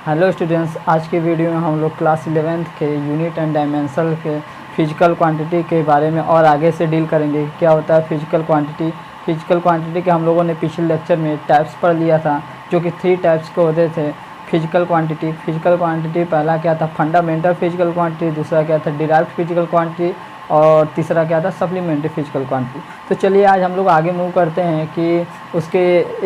Hello students, आज के video में हम लोग क्लास 11th के यूनिट एंड डायमेंशन के फिजिकल क्वांटिटी के बारे में और आगे से डील करेंगे। क्या होता है फिजिकल क्वांटिटी। फिजिकल क्वांटिटी के हम लोगों ने पिछले लेक्चर में टाइप्स पढ़ लिया था, जो कि 3 टाइप्स के होते थे फिजिकल क्वांटिटी। फिजिकल क्वांटिटी पहला क्या था, फंडामेंटल फिजिकल क्वांटिटी, दूसरा क्या था डिराइव्ड फिजिकल क्वांटिटी, और तीसरा क्या था सप्लीमेंट्री फिजिकल क्वांटिटी। तो चलिए आज हम लोग आगे मूव करते हैं कि उसके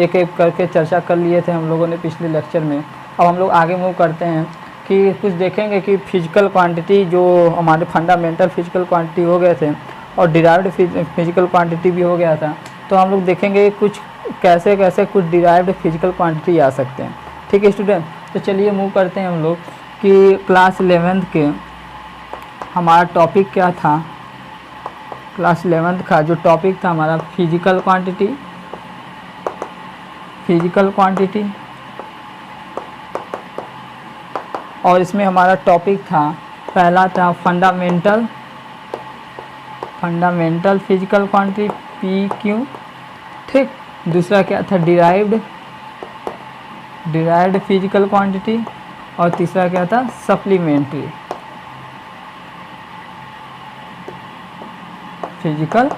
एक एक करके चर्चा कर लिए थे हम लोगों ने पिछले लेक्चर में। अब हम लोग आगे मूव करते हैं कि कुछ देखेंगे कि फिजिकल क्वांटिटी जो हमारे फंडामेंटल फिजिकल क्वांटिटी हो गए थे और डिराइव्ड फिजिकल क्वांटिटी भी हो गया था, तो हम लोग देखेंगे कुछ कैसे कैसे कुछ डिराइव्ड फिजिकल क्वांटिटी आ सकते हैं। ठीक है स्टूडेंट, तो चलिए मूव करते हैं हम लोग कि क्लास 11th के हमारा टॉपिक क्या था। क्लास 11th का जो टॉपिक था हमारा फिजिकल क्वांटिटी, और इसमें हमारा टॉपिक था पहला था फंडामेंटल फिजिकल क्वांटिटी PQ। ठीक, दूसरा क्या था डिराइव्ड फिजिकल क्वांटिटी, और तीसरा क्या था सप्लीमेंट्री फिजिकल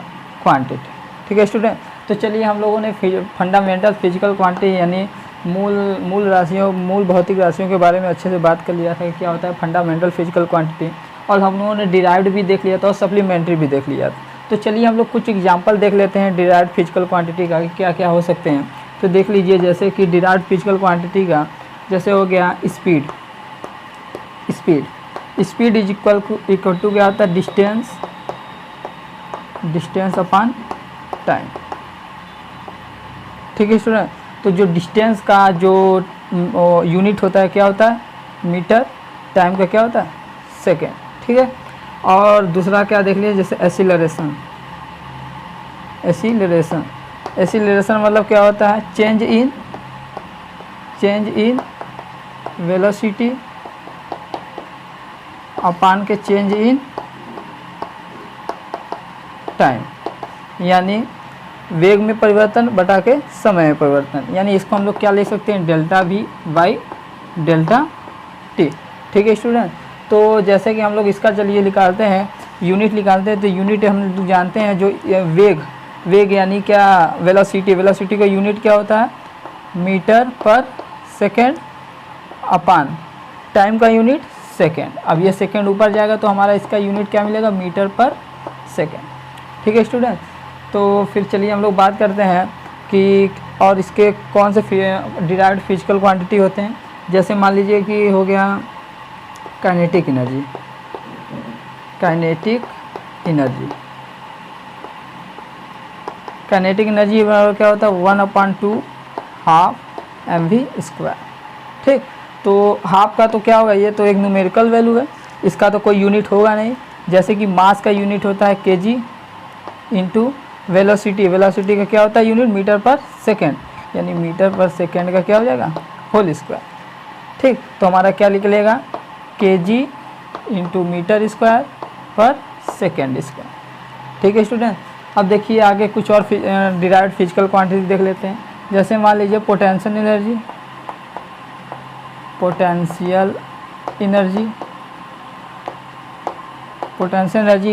क्वांटिटी। ठीक है स्टूडेंट, तो चलिए हम लोगों ने फंडामेंटल फिजिकल क्वांटिटी यानी मूल भौतिक राशियों के बारे में अच्छे से बात कर लिया था कि क्या होता है फंडामेंटल फिजिकल क्वांटिटी, और हम लोगों ने डिराइव्ड भी देख लिया था और सप्लीमेंट्री भी देख लिया था। तो चलिए हम लोग कुछ एग्जांपल देख लेते हैं डिराइव्ड फिजिकल क्वांटिटी का क्या क्या हो सकते हैं। तो देख लीजिए, जैसे कि डिराइव्ड फिजिकल क्वांटिटी का जैसे हो गया स्पीड इज इक्वल टू क्या होता है डिस्टेंस अपॉन टाइम। ठीक है स्टूडेंट, तो जो डिस्टेंस का जो यूनिट होता है क्या होता है मीटर, टाइम का क्या होता है सेकेंड। ठीक है, और दूसरा क्या देख लीजिए जैसे एसिलरेशन मतलब क्या होता है चेंज इन वेलोसिटी अपान के चेंज इन टाइम, यानी वेग में परिवर्तन बटा के समय में परिवर्तन, यानी इसको हम लोग क्या ले सकते हैं delta V by delta T। ठीक है स्टूडेंट, तो जैसे कि हम लोग इसका चलिए निकालते हैं यूनिट निकालते हैं। तो यूनिट हम लोग जानते हैं जो वेग यानी क्या वेलोसिटी का यूनिट क्या होता है मीटर पर सेकेंड अपान टाइम का यूनिट सेकेंड। अब ये सेकेंड ऊपर जाएगा तो हमारा इसका यूनिट क्या मिलेगा मीटर पर सेकेंड। ठीक है स्टूडेंट, तो फिर चलिए हम लोग बात करते हैं कि और इसके कौन से डिराइव्ड फिजिकल क्वांटिटी होते हैं। जैसे मान लीजिए कि हो गया काइनेटिक एनर्जी क्या होता है 1/2 हाफ mv²। ठीक, तो हाफ का तो क्या होगा, ये तो एक न्यूमेरिकल वैल्यू है, इसका तो कोई यूनिट होगा नहीं। जैसे कि मास का यूनिट होता है kg इंटू वेलोसिटी का क्या होता है यूनिट मीटर पर सेकेंड, यानी मीटर पर सेकेंड का क्या हो जाएगा होल स्क्वायर। ठीक, तो हमारा क्या निकलेगा kg इंटू मीटर स्क्वायर पर सेकेंड स्क्वायर। ठीक है स्टूडेंट, अब देखिए आगे कुछ और डिराइव्ड फिजिकल क्वांटिटी देख लेते हैं। जैसे मान लीजिए potential energy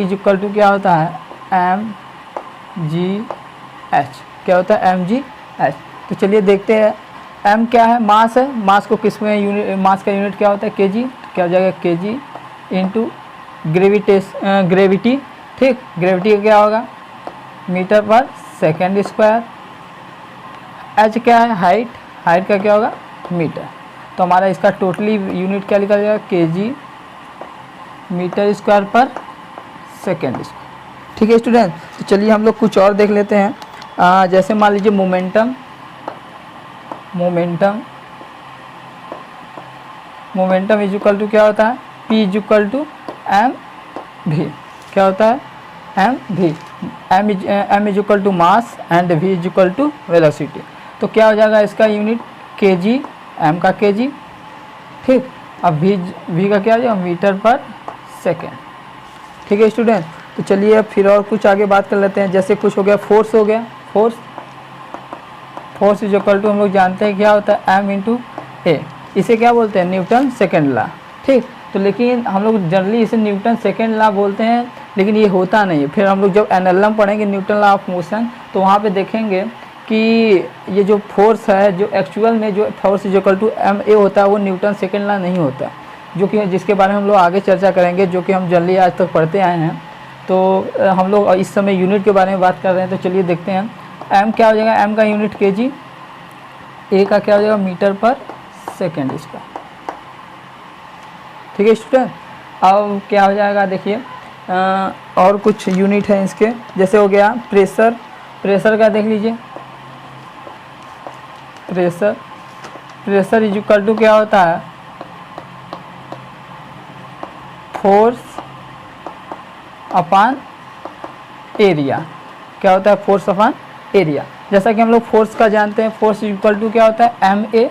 is equal to क्या होता है mgh। क्या होता है mgh। तो चलिए देखते हैं m क्या है, मास है, मास को किस में यूनिट, मास का यूनिट क्या होता है kg, क्या हो जाएगा kg इंटू ग्रेविटी। ठीक, ग्रेविटी का क्या होगा मीटर पर सेकेंड स्क्वायर। h क्या है हाइट का क्या होगा मीटर। तो हमारा इसका टोटली यूनिट क्या निकल जाएगा kg मीटर स्क्वायर पर सेकेंड स्क्वायर। ठीक है स्टूडेंट, तो चलिए हम लोग कुछ और देख लेते हैं। जैसे मान लीजिए मोमेंटम इज इक्वल टू क्या होता है P is equal to mv। क्या होता है mv, m is equal to mass and v is equal to velocity. तो क्या हो जाएगा इसका यूनिट kg, m का kg। ठीक, अब v का क्या हो जाएगा मीटर पर सेकेंड। ठीक है स्टूडेंट, तो चलिए अब फिर और कुछ आगे बात कर लेते हैं। जैसे कुछ हो गया force force is equal to हम लोग जानते हैं क्या होता है m इंटू ए। इसे क्या बोलते हैं, न्यूटन सेकेंड लॉ। ठीक, तो लेकिन हम लोग जनरली इसे न्यूटन सेकेंड लॉ बोलते हैं, लेकिन ये होता नहीं है। फिर हम लोग जब एनएलएम पढ़ेंगे, न्यूटन लॉ ऑफ मोशन, तो वहाँ पे देखेंगे कि ये जो फोर्स है, जो एक्चुअल में जो force is equal to m a होता है, वो न्यूटन सेकेंड लॉ नहीं होता, जो कि जिसके बारे में हम लोग आगे चर्चा करेंगे, जो कि हम जनरली आज तक पढ़ते आए हैं। तो हम लोग इस समय यूनिट के बारे में बात कर रहे हैं, तो चलिए देखते हैं। एम क्या हो जाएगा, एम का यूनिट केजी, ए का क्या हो जाएगा मीटर पर सेकेंड स्क्वायर। ठीक है स्टूडेंट, अब क्या हो जाएगा देखिए, और कुछ यूनिट है इसके, जैसे हो गया प्रेशर, प्रेशर का देख लीजिए, pressure, pressure is equal to क्या होता है, फोर्स अपॉन एरिया। क्या होता है, फोर्स अपॉन एरिया। जैसा कि हम लोग फोर्स का जानते हैं, फोर्स इज इक्वल टू क्या होता है, एम ए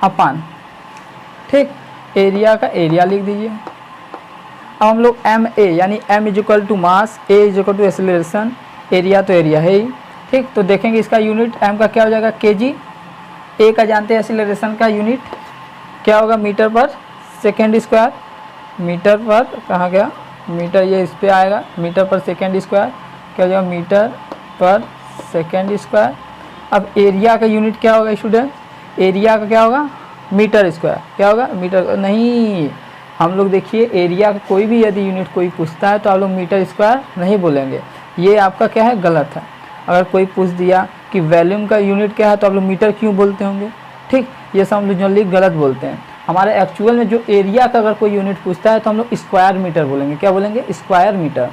अपॉन, ठीक, एरिया का एरिया लिख दीजिए। अब हम लोग एम ए यानी m is equal to mass, a is equal to acceleration, area तो एरिया है ही। ठीक, तो देखेंगे इसका यूनिट एम का क्या हो जाएगा, केजी, ए का जानते हैं एक्सेलरेशन का यूनिट क्या होगा, मीटर पर सेकेंड स्क्वायर, मीटर पर कहाँ गया, मीटर ये इस पर आएगा, मीटर पर सेकेंड स्क्वायर क्या हो जाएगा, मीटर पर सेकेंड स्क्वायर। अब एरिया का यूनिट क्या होगा स्टूडेंट, एरिया का क्या होगा, मीटर स्क्वायर, क्या होगा, मीटर नहीं, हम लोग देखिए एरिया का कोई भी यदि यूनिट कोई पूछता है तो आप लोग मीटर स्क्वायर नहीं बोलेंगे, ये आपका क्या है, गलत है। अगर कोई पूछ दिया कि वॉल्यूम का यूनिट क्या है तो आप लोग मीटर क्यों बोलते होंगे। ठीक, ये सब हम लोग जनरली गलत बोलते हैं। हमारे एक्चुअल में जो एरिया का अगर कोई यूनिट पूछता है तो हम लोग स्क्वायर मीटर बोलेंगे, क्या बोलेंगे, स्क्वायर मीटर,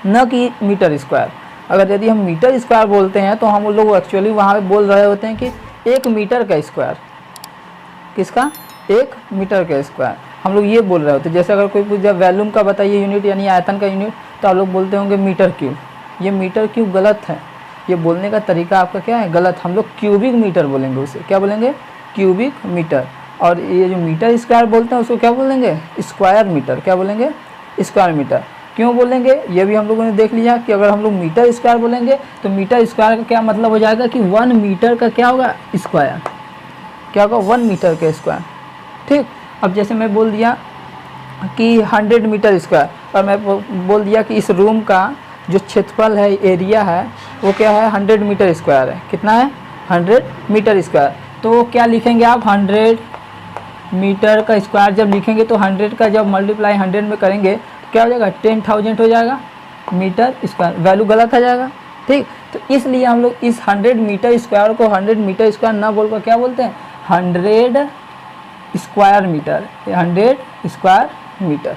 न कि मीटर स्क्वायर। अगर यदि हम मीटर स्क्वायर बोलते हैं तो हम लोग एक्चुअली वहाँ पे बोल रहे होते हैं कि 1 मीटर का स्क्वायर, किसका, 1 मीटर का स्क्वायर, हम लोग ये बोल रहे होते हैं। जैसे अगर कोई पूछ जाए वॉल्यूम का बताइए यूनिट यानी आयतन का यूनिट, तो आप लोग बोलते होंगे मीटर क्यूब। ये मीटर क्यूब गलत है, ये बोलने का तरीका आपका क्या है, गलत। हम लोग क्यूबिक मीटर बोलेंगे, उसे क्या बोलेंगे, क्यूबिक मीटर। और ये जो मीटर स्क्वायर बोलते हैं उसको क्या बोलेंगे, स्क्वायर मीटर, क्या बोलेंगे, स्क्वायर मीटर। क्यों बोलेंगे, ये भी हम लोगों ने देख लिया कि अगर हम लोग मीटर स्क्वायर बोलेंगे तो मीटर स्क्वायर का क्या मतलब हो जाएगा कि 1 मीटर का क्या होगा, स्क्वायर, क्या होगा, 1 मीटर का स्क्वायर। ठीक, अब जैसे मैं बोल दिया कि 100 मीटर स्क्वायर, और मैं बोल दिया कि इस रूम का जो क्षेत्रफल है, एरिया है, वो क्या है, 100 मीटर स्क्वायर है। कितना है, 100 मीटर स्क्वायर। तो क्या लिखेंगे आप, 100 मीटर का स्क्वायर जब लिखेंगे तो 100 का जब मल्टीप्लाई 100 में करेंगे तो क्या हो जाएगा, 10,000 हो जाएगा मीटर स्क्वायर, वैल्यू गलत आ जाएगा। ठीक, तो इसलिए हम लोग इस 100 मीटर स्क्वायर को 100 मीटर स्क्वायर ना बोलकर क्या बोलते हैं, 100 स्क्वायर मीटर, 100 स्क्वायर मीटर,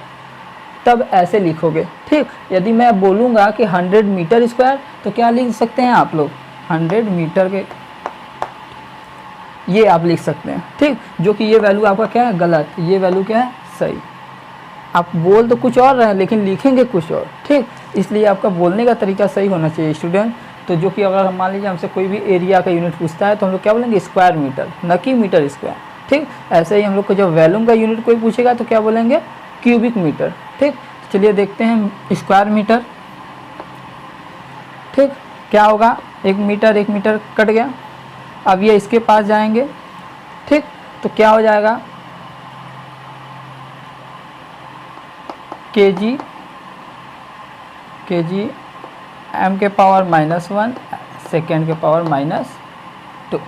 तब ऐसे लिखोगे। ठीक, यदि मैं बोलूँगा कि 100 मीटर स्क्वायर तो क्या लिख सकते हैं आप लोग, 100 मीटर के, ये आप लिख सकते हैं। ठीक, जो कि ये वैल्यू आपका क्या है, गलत, ये वैल्यू क्या है, सही। आप बोल तो कुछ और रहे हैं लेकिन लिखेंगे कुछ और। ठीक, इसलिए आपका बोलने का तरीका सही होना चाहिए स्टूडेंट। तो जो कि अगर मान लीजिए हमसे कोई भी एरिया का यूनिट पूछता है तो हम लोग क्या बोलेंगे, स्क्वायर मीटर, न कि मीटर स्क्वायर। ठीक, ऐसे ही हम लोग को जब वॉल्यूम का यूनिट कोई पूछेगा तो क्या बोलेंगे, क्यूबिक मीटर। ठीक, चलिए देखते हैं स्क्वायर मीटर। ठीक, क्या होगा, 1 मीटर कट गया। अब ये इसके पास जाएंगे। ठीक, तो क्या हो जाएगा, केजी एम के पावर -1 सेकेंड के पावर -2।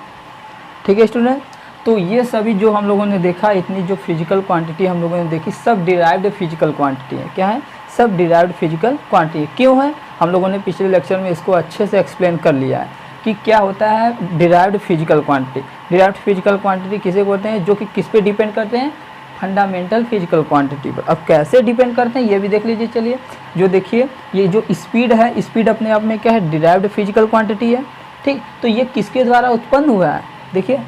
ठीक है स्टूडेंट, तो ये सभी जो हम लोगों ने देखा, इतनी जो फिजिकल क्वांटिटी हम लोगों ने देखी, सब डिराइव्ड फिजिकल क्वांटिटी है। क्या है, सब डिराइव्ड फिजिकल क्वांटिटी। क्यों है, हम लोगों ने पिछले लेक्चर में इसको अच्छे से एक्सप्लेन कर लिया है कि क्या होता है derived physical quantity. Derived physical quantity किसे बोलते हैं, जो कि किस पे डिपेंड करते हैं, फंडामेंटल फिजिकल क्वांटिटी पर। अब कैसे डिपेंड करते हैं ये भी देख लीजिए। चलिए, जो देखिए ये जो स्पीड है, स्पीड अपने आप में क्या है, डिराइव्ड फिजिकल क्वांटिटी है। ठीक, तो ये किसके द्वारा उत्पन्न हुआ है, देखिए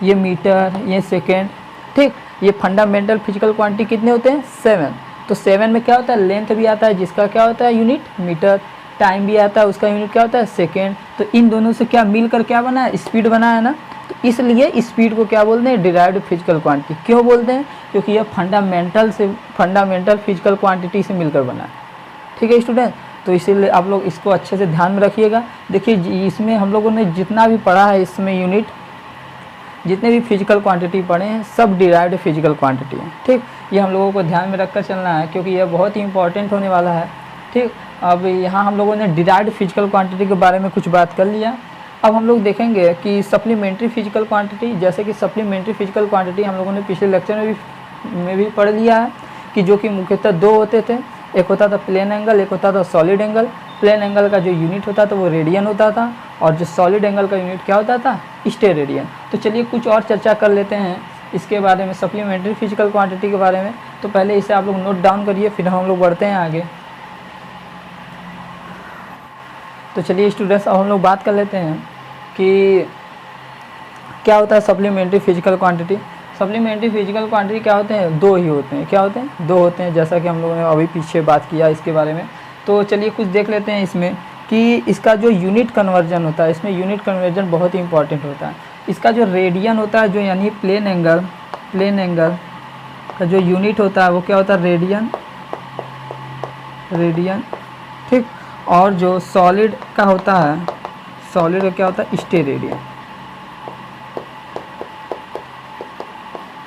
ये मीटर, ये सेकेंड। ठीक, ये फंडामेंटल फिजिकल क्वांटिटी कितने होते हैं, 7। तो 7 में क्या होता है, लेंथ भी आता है जिसका क्या होता है यूनिट मीटर, टाइम भी आता है उसका यूनिट क्या होता है, सेकेंड। तो इन दोनों से क्या मिलकर क्या बना है, स्पीड बना है ना। तो इसलिए स्पीड को क्या बोलते हैं, डिराइव्ड फिजिकल क्वांटिटी। क्यों बोलते हैं, क्योंकि यह फंडामेंटल फिजिकल क्वांटिटी से मिलकर बना है। ठीक है स्टूडेंट, तो इसीलिए आप लोग इसको अच्छे से ध्यान में रखिएगा। देखिए इसमें हम लोगों ने जितना भी पढ़ा है इसमें यूनिट, जितने भी फिजिकल क्वांटिटी पढ़े हैं सब डिराइव्ड फिजिकल क्वांटिटी हैं। ठीक, ये हम लोगों को ध्यान में रखकर चलना है क्योंकि यह बहुत ही इंपॉर्टेंट होने वाला है। ठीक, अब यहाँ हम लोगों ने डिराइव्ड फिजिकल क्वांटिटी के बारे में कुछ बात कर लिया। अब हम लोग देखेंगे कि सप्लीमेंट्री फिजिकल क्वांटिटी, जैसे कि सप्लीमेंट्री फिजिकल क्वांटिटी हम लोगों ने पिछले लेक्चर में भी पढ़ लिया है कि जो कि मुख्यतः दो होते थे, एक होता था प्लेन एंगल, एक होता था सॉलिड एंगल। प्लेन एंगल का जो यूनिट होता था वो रेडियन होता था और जो सॉलिड एंगल का यूनिट क्या होता था, स्टेरेडियन। तो चलिए कुछ और चर्चा कर लेते हैं इसके बारे में, सप्लीमेंट्री फिजिकल क्वांटिटी के बारे में। तो पहले इसे आप लोग नोट डाउन करिए, फिर हम लोग बढ़ते हैं आगे। तो चलिए स्टूडेंट्स, अब हम लोग बात कर लेते हैं कि क्या होता है supplementary physical quantity. Supplementary physical quantity क्या होते हैं, दो ही होते हैं। क्या होते हैं, दो होते हैं, जैसा कि हम लोगों ने अभी पीछे बात किया इसके बारे में। तो चलिए कुछ देख लेते हैं इसमें कि इसका जो यूनिट कन्वर्जन होता है, इसमें यूनिट कन्वर्जन बहुत ही इंपॉर्टेंट होता है। इसका जो रेडियन होता है, जो यानी प्लेन एंगल का जो यूनिट होता है वो क्या होता है, रेडियन। ठीक, और जो सॉलिड का होता है, सॉलिड का क्या होता है, स्टेरेडियन।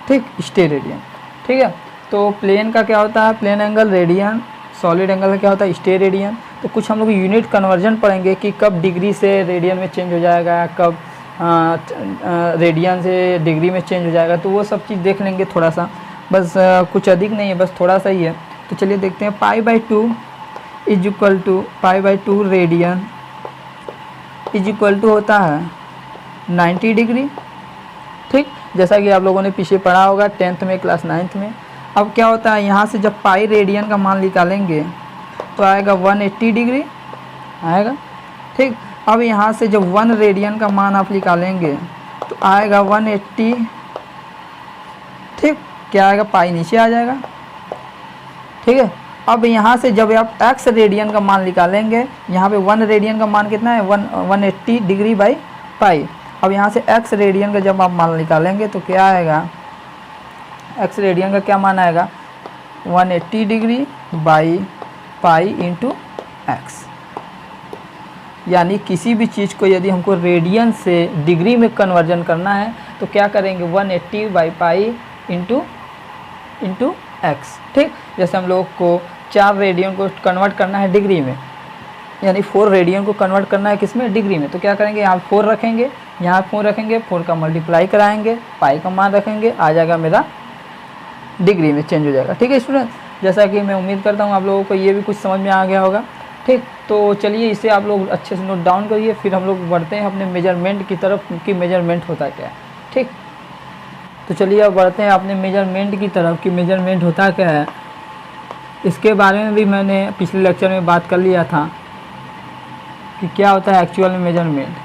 ठीक, स्टेरेडियन। ठीक है, तो प्लेन का क्या होता है, plane angle radian, solid angle का क्या होता है, स्टेरेडियन। तो कुछ हम लोग यूनिट कन्वर्जन पढ़ेंगे कि कब डिग्री से रेडियन में चेंज हो जाएगा, कब रेडियन से डिग्री में चेंज हो जाएगा। तो वो सब चीज़ देख लेंगे थोड़ा सा, बस कुछ अधिक नहीं है, बस थोड़ा सा ही है। तो चलिए देखते हैं, π/2 is equal to π/2 radian is equal to होता है 90 डिग्री। ठीक, जैसा कि आप लोगों ने पीछे पढ़ा होगा 10th में, क्लास 9th में। अब क्या होता है, यहाँ से जब पाई रेडियन का मान निकालेंगे तो आएगा 180 डिग्री आएगा। ठीक, अब यहाँ से जब 1 रेडियन का मान आप निकालेंगे तो आएगा 180। ठीक, क्या आएगा, पाई नीचे आ जाएगा। ठीक है, अब यहाँ से जब आप x रेडियन का मान निकालेंगे, यहाँ पे 1 रेडियन का मान कितना है, 180 डिग्री बाई पाई। अब यहाँ से x रेडियन का जब आप मान निकालेंगे तो क्या आएगा, x रेडियन का क्या मान आएगा, 180 degree by pi into x. यानी किसी भी चीज़ को यदि हमको रेडियन से डिग्री में कन्वर्जन करना है तो क्या करेंगे, 180 बाई पाई इंटू एक्स। ठीक, जैसे हम लोग को 4 रेडियन को कन्वर्ट करना है डिग्री में, यानी 4 रेडियन को कन्वर्ट करना है किस में, डिग्री में। तो क्या करेंगे, यहाँ 4 रखेंगे, यहाँ 4 रखेंगे, 4 का मल्टीप्लाई कराएंगे, पाई का मान रखेंगे, आ जाएगा मेरा डिग्री में चेंज हो जाएगा। ठीक है स्टूडेंट, जैसा कि मैं उम्मीद करता हूँ आप लोगों को ये भी कुछ समझ में आ गया होगा। ठीक, तो चलिए इसे आप लोग अच्छे से नोट डाउन करिए, फिर हम लोग बढ़ते हैं अपने मेजरमेंट की तरफ कि मेजरमेंट होता क्या है। ठीक, तो चलिए अब बढ़ते हैं अपने मेजरमेंट की तरफ कि मेजरमेंट होता क्या है। इसके बारे में भी मैंने पिछले लेक्चर में बात कर लिया था कि क्या होता है एक्चुअल में मेजरमेंट।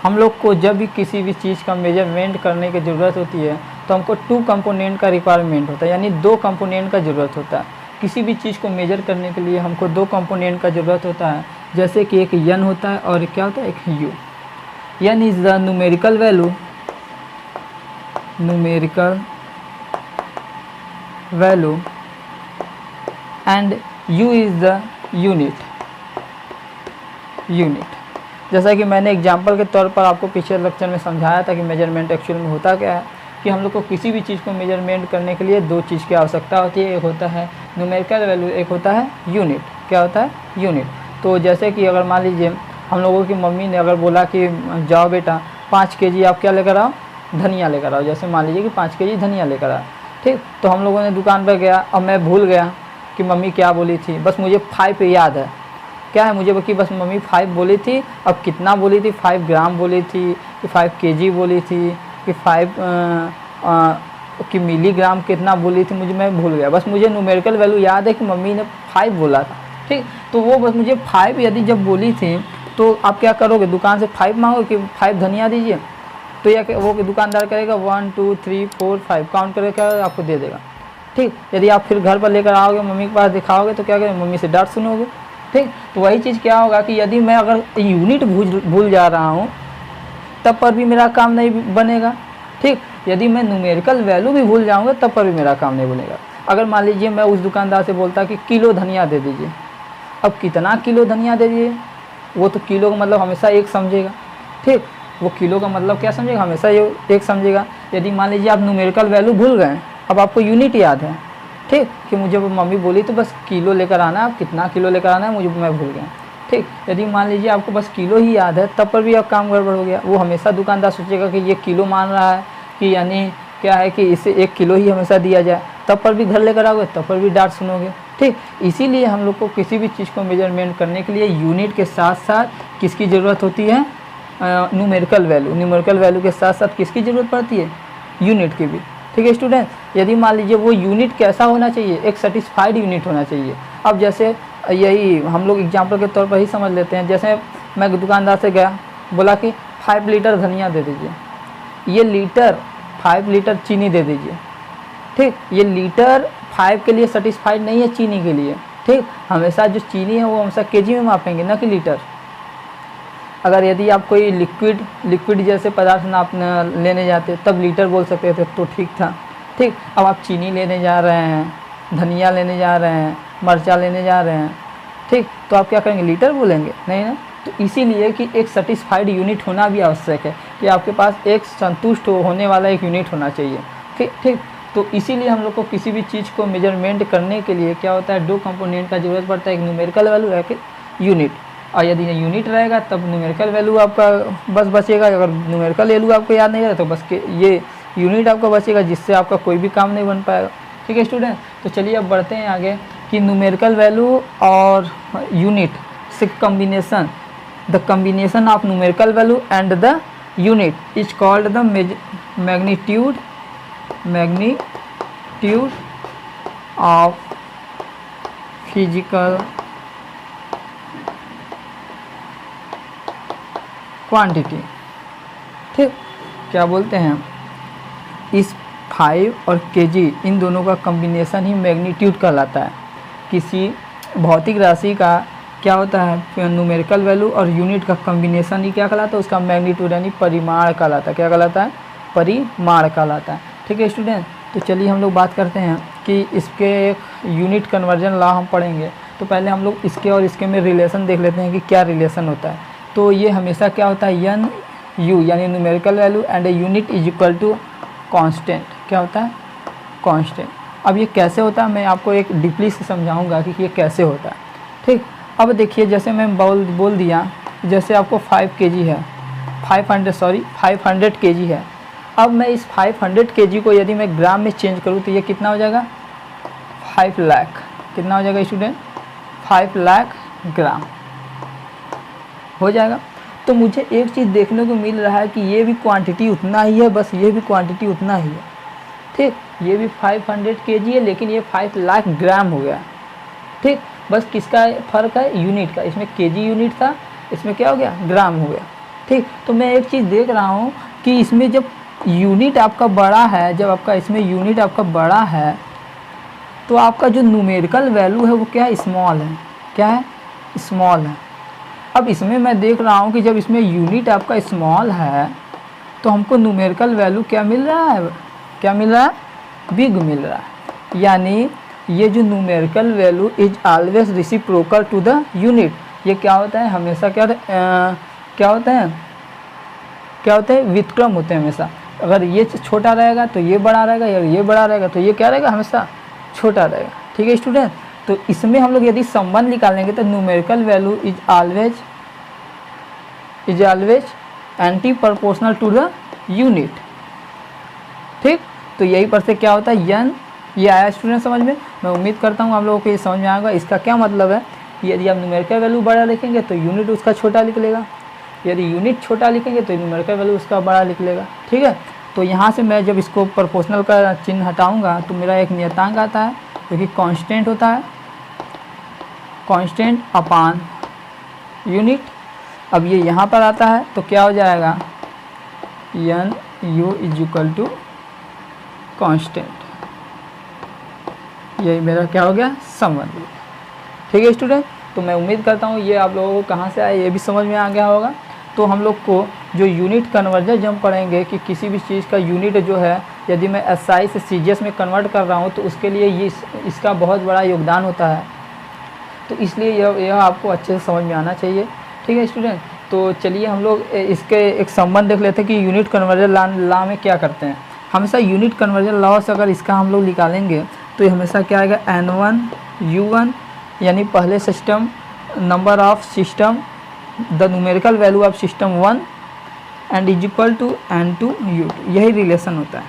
हम लोग को जब भी किसी भी चीज़ का मेजरमेंट करने की ज़रूरत होती है तो हमको 2 कंपोनेंट का रिक्वायरमेंट होता है, यानी 2 कंपोनेंट का ज़रूरत होता है। किसी भी चीज़ को मेजर करने के लिए हमको 2 कंपोनेंट का ज़रूरत होता है, जैसे कि एक यन होता है और क्या होता है, एक you. N is the numerical value, and u is the unit. जैसा कि मैंने एग्जांपल के तौर पर आपको पिछले लेक्चर में समझाया था कि मेजरमेंट एक्चुअल में होता क्या है, कि हम लोग को किसी भी चीज़ को मेजरमेंट करने के लिए 2 चीज़ की आवश्यकता होती है, एक होता है न्यूमेरिकल वैल्यू, एक होता है यूनिट। क्या होता है, यूनिट। तो जैसे कि अगर मान लीजिए हम लोगों की मम्मी ने अगर बोला कि जाओ बेटा 5 केजी आप क्या लेकर आओ, धनिया लेकर आओ, जैसे मान लीजिए कि 5 केजी धनिया लेकर आओ। ठीक, तो हम लोगों ने दुकान पर गया, अब मैं भूल गया कि मम्मी क्या बोली थी, बस मुझे 5 याद है। क्या है, मुझे कि बस मम्मी 5 बोली थी, अब कितना बोली थी, 5 ग्राम बोली थी कि 5 केजी बोली थी कि 5 कि मिलीग्राम कितना बोली थी, मैं भूल गया। बस मुझे न्यूमेरिकल वैल्यू याद है कि मम्मी ने 5 बोला था। ठीक, तो वो बस मुझे 5 यदि जब बोली थी तो आप क्या करोगे, दुकान से 5 मांगो कि 5 धनिया दीजिए, तो या वो दुकानदार करेगा 1 2 3 4 5 काउंट करके आपको दे देगा। ठीक, यदि आप फिर घर पर लेकर आओगे, मम्मी के पास दिखाओगे तो क्या करेंगे, मम्मी से डांट सुनोगे। ठीक, तो वही चीज़ क्या होगा कि यदि मैं अगर यूनिट भूल जा रहा हूँ तब पर भी मेरा काम नहीं बनेगा। ठीक, यदि मैं न्यूमेरिकल वैल्यू भी भूल जाऊँगा तब पर भी मेरा काम नहीं बनेगा। अगर मान लीजिए मैं उस दुकानदार से बोलता कि किलो धनिया दे दीजिए, अब कितना किलो धनिया दे दीजिए, वो तो किलो का मतलब हमेशा 1 समझेगा। ठीक, वो किलो का मतलब क्या समझेगा, हमेशा ये एक समझेगा। यदि मान लीजिए आप न्यूमेरिकल वैल्यू भूल गए, अब आपको यूनिट याद है, ठीक, कि मुझे मम्मी बोली तो बस किलो लेकर आना, आप कितना किलो लेकर आना है मुझे, मैं भूल गया, ठीक। यदि मान लीजिए आपको बस किलो ही याद है, तब पर भी आप काम गड़बड़ हो गया। वो हमेशा दुकानदार सोचेगा कि ये किलो मान रहा है, कि यानी क्या है कि इसे 1 किलो ही हमेशा दिया जाए, तब पर भी घर लेकर आओगे, तब पर भी डांट सुनोगे, ठीक। इसीलिए हम लोग को किसी भी चीज़ को मेजरमेंट करने के लिए यूनिट के साथ साथ किसकी ज़रूरत होती है, न्यूमेरिकल वैल्यू। न्यूमेरिकल वैल्यू के साथ साथ किसकी ज़रूरत पड़ती है, यूनिट की भी, ठीक है स्टूडेंट। यदि मान लीजिए वो यूनिट कैसा होना चाहिए, एक सेटिस्फाइड यूनिट होना चाहिए। अब जैसे यही हम लोग एग्जाम्पल के तौर पर ही समझ लेते हैं। जैसे मैं दुकानदार से गया, बोला कि 5 लीटर धनिया दे दीजिए, ये लीटर 5 लीटर चीनी दे दीजिए, ठीक। ये लीटर 5 के लिए सेटिस्फाइड नहीं है, चीनी के लिए, ठीक। हमेशा जो चीनी है वो हमेशा केजी में मापेंगे, ना कि लीटर। अगर यदि आप कोई लिक्विड जैसे पदार्थ नाप लेने जाते तब लीटर बोल सकते थे तो ठीक था, ठीक। अब आप चीनी लेने जा रहे हैं, धनिया लेने जा रहे हैं, मिर्चा लेने जा रहे हैं, ठीक, तो आप क्या करेंगे, लीटर बोलेंगे, नहीं ना। तो इसीलिए कि एक सेटिस्फाइड यूनिट होना भी आवश्यक है, कि आपके पास एक संतुष्ट होने वाला एक यूनिट होना चाहिए, ठीक, ठीक। तो इसीलिए हम लोग को किसी भी चीज़ को मेजरमेंट करने के लिए क्या होता है, 2 कंपोनेंट का ज़रूरत पड़ता है, एक न्यूमेरिकल वैल्यू है कि यूनिट। और यदि यूनिट रहेगा तब न्यूमेरिकल वैल्यू आपका बस बचेगा। अगर न्यूमेरिकल वैल्यू आपको याद नहीं रहेगा तो बस के ये यूनिट आपका बचेगा, जिससे आपका कोई भी काम नहीं बन पाएगा, ठीक है स्टूडेंट। तो चलिए अब बढ़ते हैं आगे कि न्यूमेरिकल वैल्यू और यूनिट से combination, the combination of numerical value and the unit is called the magnitude of physical quantity, ठीक। क्या बोलते हैं, इस 5 और kg इन दोनों का कम्बिनेशन ही मैग्नीट्यूड कहलाता है। किसी भौतिक राशि का क्या होता है, न्यूमेरिकल वैल्यू और यूनिट का कम्बिनेशन ही क्या कहलाता है, उसका मैग्नीट्यूड यानी परिमाण कहलाता है। क्या कहलाता है, परिमाण कहलाता है, ठीक है स्टूडेंट। तो चलिए हम लोग बात करते हैं कि इसके एक यूनिट कन्वर्जन लॉ हम पढ़ेंगे। तो पहले हम लोग इसके और इसके में रिलेशन देख लेते हैं कि क्या रिलेशन होता है। तो ये हमेशा क्या होता है, एन यू यानी numerical value and a unit is equal to constant. क्या होता है, कांस्टेंट। अब ये कैसे होता है मैं आपको एक डीपली से समझाऊंगा कि ये कैसे होता है, ठीक। अब देखिए जैसे मैं बोल दिया, जैसे आपको 5 kg है, 500 kg है। अब मैं इस 500 kg को यदि मैं ग्राम में चेंज करूँ तो ये कितना हो जाएगा, 5 लाख। कितना हो जाएगा स्टूडेंट, 5 लाख ग्राम हो जाएगा। तो मुझे एक चीज़ देखने को मिल रहा है कि ये भी क्वांटिटी उतना ही है, बस ये भी क्वांटिटी उतना ही है, ठीक। ये भी 500 kg है लेकिन ये 5 लाख ग्राम हो गया, ठीक। बस किसका फ़र्क है, यूनिट का। इसमें kg यूनिट था, इसमें क्या हो गया, ग्राम हो गया, ठीक। तो मैं एक चीज़ देख रहा हूँ कि इसमें जब यूनिट आपका बड़ा है, जब आपका इसमें यूनिट आपका बड़ा है तो आपका जो न्यूमेरिकल वैल्यू है वो क्या है, स्मॉल है। क्या है, स्मॉल है। अब इसमें मैं देख रहा हूँ कि जब इसमें यूनिट आपका स्मॉल है तो हमको न्यूमेरिकल वैल्यू क्या मिल रहा है, क्या मिल रहा है, बिग मिल रहा है। यानी ये जो numerical value is always reciprocal to the unit. ये क्या होता है, हमेशा क्या होता है, व्युत्क्रम होते हैं हमेशा। अगर ये छोटा रहेगा तो ये बड़ा रहेगा, या ये बड़ा रहेगा तो ये क्या रहेगा, हमेशा छोटा रहेगा, ठीक है स्टूडेंट। तो इसमें हम लोग यदि संबंध निकालेंगे तो numerical value is always anti proportional to the unit, ठीक। तो यही पर से क्या होता है, यन। ये आया स्टूडेंट समझ में, मैं उम्मीद करता हूँ आप लोगों को ये समझ में आएगा। इसका क्या मतलब है, यदि आप न्यूमेरिकल वैल्यू बड़ा लिखेंगे तो यूनिट उसका छोटा लिख लेगा, यदि यूनिट छोटा लिखेंगे तो न्यूमेरिकल वैल्यू उसका बड़ा लिख लेगा, ठीक है। तो यहाँ से मैं जब इसको प्रोपोर्शनल का चिन्ह हटाऊँगा तो मेरा एक नियतांक आता है जो कि कांस्टेंट होता है, कांस्टेंट अपान यूनिट। अब ये यहाँ पर आता है तो क्या हो जाएगा, n u is equal to constant. यही मेरा क्या हो गया, संबंध, ठीक है स्टूडेंट। तो मैं उम्मीद करता हूँ ये आप लोगों को कहाँ से आया ये भी समझ में आ गया होगा। तो हम लोग को जो यूनिट कन्वर्जन जब पढ़ेंगे कि किसी भी चीज़ का यूनिट जो है, यदि मैं SI से CGS में कन्वर्ट कर रहा हूँ तो उसके लिए ये इसका बहुत बड़ा योगदान होता है। तो इसलिए यह आपको अच्छे से समझ में आना चाहिए, ठीक है स्टूडेंट। तो चलिए हम लोग इसके एक संबंध देख लेते हैं कि यूनिट कन्वर्जन लॉ में क्या करते हैं। हमेशा यूनिट कन्वर्जन लॉ से अगर इसका हम लोग निकालेंगे तो ये हमेशा क्या आएगा, N1 U1 यानी पहले system number of system the numerical value of system 1 and is equal to N2 U2, यही रिलेशन होता है।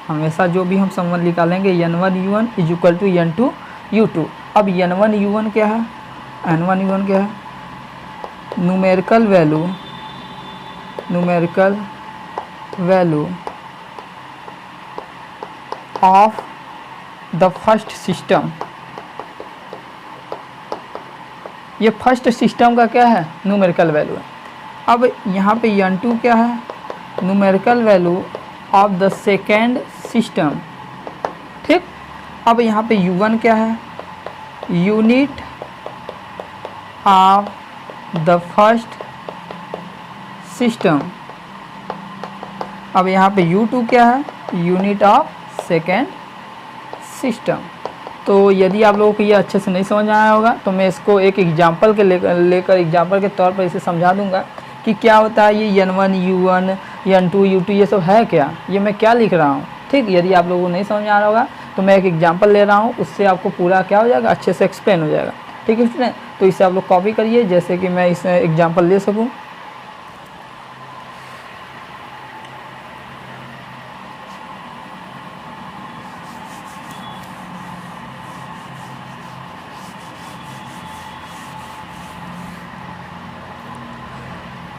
हमेशा जो भी हम संबंध निकालेंगे N1 U1 is equal to N2 U2। अब N1 U1 क्या है, N1 U1 क्या है, numerical value of the first system. ये फर्स्ट सिस्टम का क्या है, न्यूमेरिकल वैल्यू है। अब यहाँ पे N2 क्या है, numerical value of the second system. ठीक, अब यहाँ पे U1 क्या है, unit of the first system. अब यहाँ पे U2 क्या है, यूनिट ऑफ सेकेंड सिस्टम। तो यदि आप लोगों को ये अच्छे से नहीं समझ आया होगा तो मैं इसको एक एग्जांपल के लेकर एग्जांपल के तौर पर इसे समझा दूंगा कि क्या होता है ये N1 U1 N2 U2 ये सब है क्या, ये मैं क्या लिख रहा हूँ। ठीक, यदि आप लोगों को नहीं समझ आ रहा होगा तो मैं एक एग्जांपल ले रहा हूँ, उससे आपको पूरा क्या हो जाएगा, अच्छे से एक्सप्लेन हो जाएगा। ठीक है स्टूडेंट, तो इसे आप लोग कॉपी करिए जैसे कि मैं इस एग्जांपल ले सकूँ।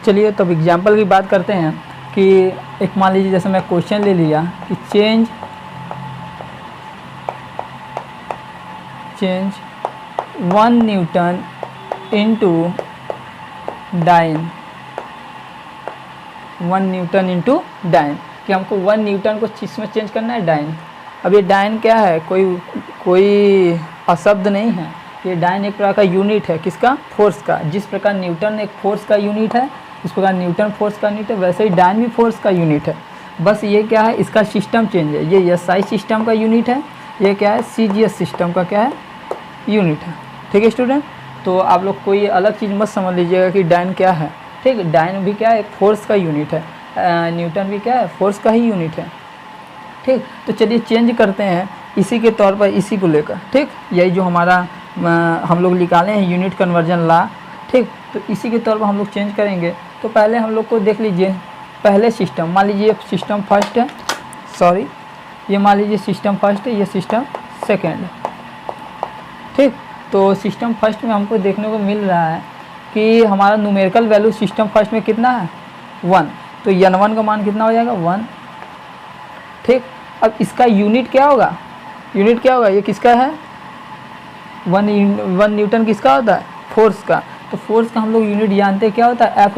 चलिए तब एग्जांपल की बात करते हैं कि एक मान लीजिए जैसे मैं क्वेश्चन ले लिया कि change 1 newton into dyne, 1 newton into dyne, कि हमको 1 न्यूटन को किस में चेंज करना है, डाइन। अब ये डाइन क्या है, कोई अशब्द नहीं है, ये डाइन एक प्रकार का यूनिट है, किसका, फोर्स का। जिस प्रकार न्यूटन एक फोर्स का यूनिट है, इस प्रकार न्यूटन फोर्स का यूनिट है, वैसे ही डाइन भी फोर्स का यूनिट है। बस ये क्या है, इसका सिस्टम चेंज है, ये SI सिस्टम का यूनिट है, ये क्या है, CGS सिस्टम का क्या है, यूनिट है। ठीक है स्टूडेंट, तो आप लोग कोई अलग चीज़ मत समझ लीजिएगा कि डाइन क्या है। ठीक, डाइन भी क्या है, एक फोर्स का यूनिट है, न्यूटन भी क्या है, फोर्स का ही यूनिट है। ठीक, तो चलिए चेंज करते हैं इसी के तौर पर, इसी को लेकर। ठीक, यही जो हमारा हम लोग निकाले हैं यूनिट कन्वर्जन लॉ। ठीक, तो इसी के तौर पर हम लोग चेंज करेंगे। तो पहले हम लोग को देख लीजिए, पहले सिस्टम मान लीजिए सिस्टम फर्स्ट है, सॉरी ये मान लीजिए सिस्टम फर्स्ट है, ये सिस्टम सेकेंड है। ठीक, तो सिस्टम फर्स्ट में हमको देखने को मिल रहा है कि हमारा न्यूमेरिकल वैल्यू सिस्टम फर्स्ट में कितना है, 1, तो N1 का मान कितना हो जाएगा, 1। ठीक, अब इसका यूनिट क्या होगा, यूनिट क्या होगा, ये किसका है, 1 न्यूटन किसका होता है, फोर्स का। तो फोर्स का हम लोग यूनिट जानते हैं क्या होता है, F =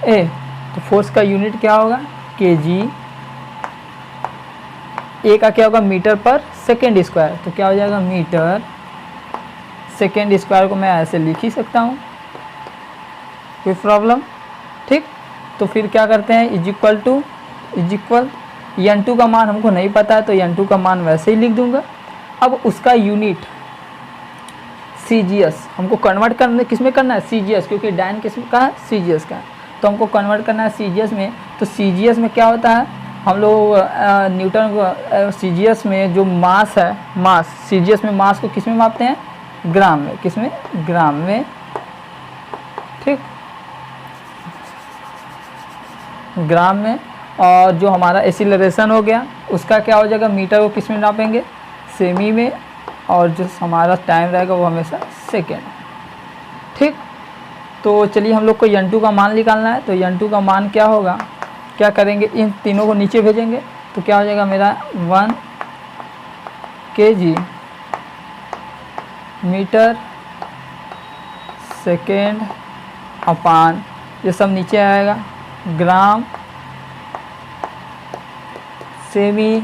ma। तो फोर्स का यूनिट क्या होगा, kg। ए का क्या होगा, मीटर पर सेकेंड स्क्वायर, तो क्या हो जाएगा, मीटर सेकेंड स्क्वायर को मैं ऐसे लिख ही सकता हूँ, कोई प्रॉब्लम। ठीक, तो फिर क्या करते हैं, इज इक्वल N2 का मान हमको नहीं पता है तो N2 का मान वैसे ही लिख दूंगा। अब उसका यूनिट CGS हमको कन्वर्ट करने किस में करना है, CGS, क्योंकि डाइन किस का है, CGS का है, तो हमको कन्वर्ट करना है CGS में। तो CGS में क्या होता है, हम लोग न्यूटन को CGS में जो मास है, मास CGS में मास को किस में मापते हैं, ग्राम में, किस में, ग्राम में। ठीक, ग्राम में। और जो हमारा एक्सीलरेशन हो गया उसका क्या हो जाएगा, मीटर को किस में नापेंगे, सेमी में, और जो हमारा टाइम रहेगा वो हमेशा सेकेंड। ठीक, तो चलिए हम लोग को N2 का मान निकालना है। तो N2 का मान क्या होगा, क्या करेंगे, इन तीनों को नीचे भेजेंगे तो क्या हो जाएगा मेरा 1 kg मीटर सेकेंड अपान, ये सब नीचे आएगा, ग्राम सेमी।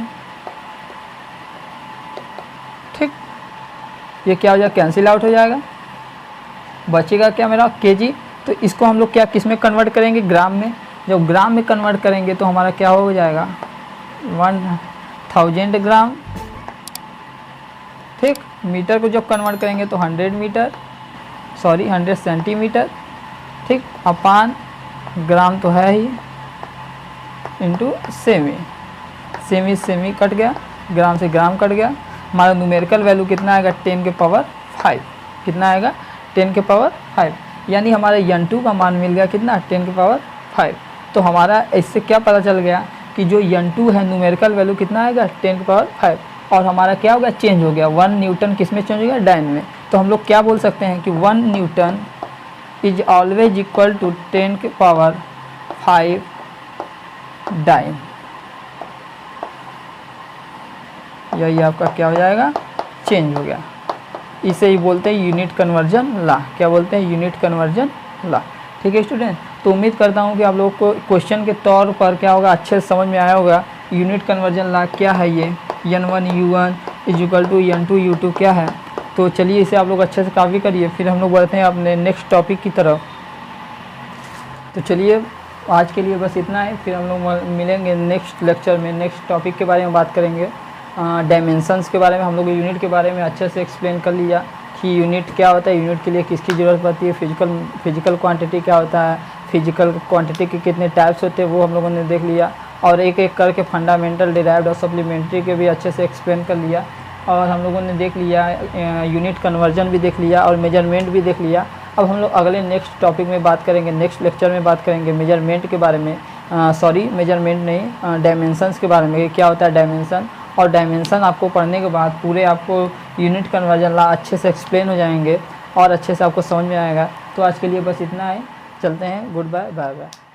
ठीक, ये क्या हो जाएगा, कैंसिल आउट हो जाएगा, बचेगा क्या मेरा kg। तो इसको हम लोग क्या किस में कन्वर्ट करेंगे, ग्राम में। जब ग्राम में कन्वर्ट करेंगे तो हमारा क्या हो जाएगा, 1000 ग्राम। ठीक, मीटर को जब कन्वर्ट करेंगे तो 100 मीटर। 100 सेंटीमीटर, ठीक, अपान ग्राम तो है ही, इंटू सेमी, सेमी कट गया, ग्राम से ग्राम कट गया। हमारा न्यूमेरिकल वैल्यू कितना आएगा 10 के पावर 5, कितना आएगा 10 के पावर 5, यानी हमारे n2 का मान मिल गया कितना 10 के पावर 5। तो हमारा इससे क्या पता चल गया कि जो n2 है न्यूमेरिकल वैल्यू कितना आएगा 10 के पावर 5, और हमारा क्या हो गया चेंज हो गया, 1 न्यूटन किस में चेंज हो गया डाइन में। तो हम लोग क्या बोल सकते हैं कि 1 newton is always equal to 10 के पावर 5 डाइन। यही आपका क्या हो जाएगा चेंज हो गया। इसे ही बोलते हैं यूनिट कन्वर्जन लॉ। क्या बोलते हैं यूनिट कन्वर्जन लॉ। ठीक है स्टूडेंट, तो उम्मीद करता हूँ कि आप लोग को क्वेश्चन के तौर पर क्या होगा अच्छे से समझ में आया होगा। यूनिट कन्वर्जन लॉ क्या है, ये n1 u1 is equal to n2 u2 क्या है। तो चलिए इसे आप लोग अच्छे से कॉपी करिए, फिर हम लोग बढ़ते हैं अपने नेक्स्ट टॉपिक की तरफ। तो चलिए आज के लिए बस इतना है, फिर हम लोग मिलेंगे नेक्स्ट लेक्चर में, नेक्स्ट टॉपिक के बारे में बात करेंगे। डायमेंशंस के बारे में हम लोग यूनिट के बारे में अच्छे से एक्सप्लेन कर लिया कि यूनिट क्या होता है, यूनिट के लिए किसकी ज़रूरत पड़ती है, फिजिकल क्वांटिटी क्या होता है, फिजिकल क्वांटिटी के कितने टाइप्स होते हैं वो हम लोगों ने देख लिया, और एक एक करके फंडामेंटल, डिराइव्ड और सप्लीमेंट्री के भी अच्छे से एक्सप्लेन कर लिया। और हम लोगों ने देख लिया यूनिट कन्वर्जन भी देख लिया और मेजरमेंट भी देख लिया। अब हम लोग अगले नेक्स्ट टॉपिक में बात करेंगे, नेक्स्ट लेक्चर में बात करेंगे मेजरमेंट के बारे में, मेजरमेंट नहीं, डायमेंशंस के बारे में, क्या होता है डायमेंशन। और डायमेंशन आपको पढ़ने के बाद पूरे आपको यूनिट कन्वर्जन लॉ अच्छे से एक्सप्लेन हो जाएंगे और अच्छे से आपको समझ में आएगा। तो आज के लिए बस इतना है, चलते हैं, गुड बाय, बाय बाय।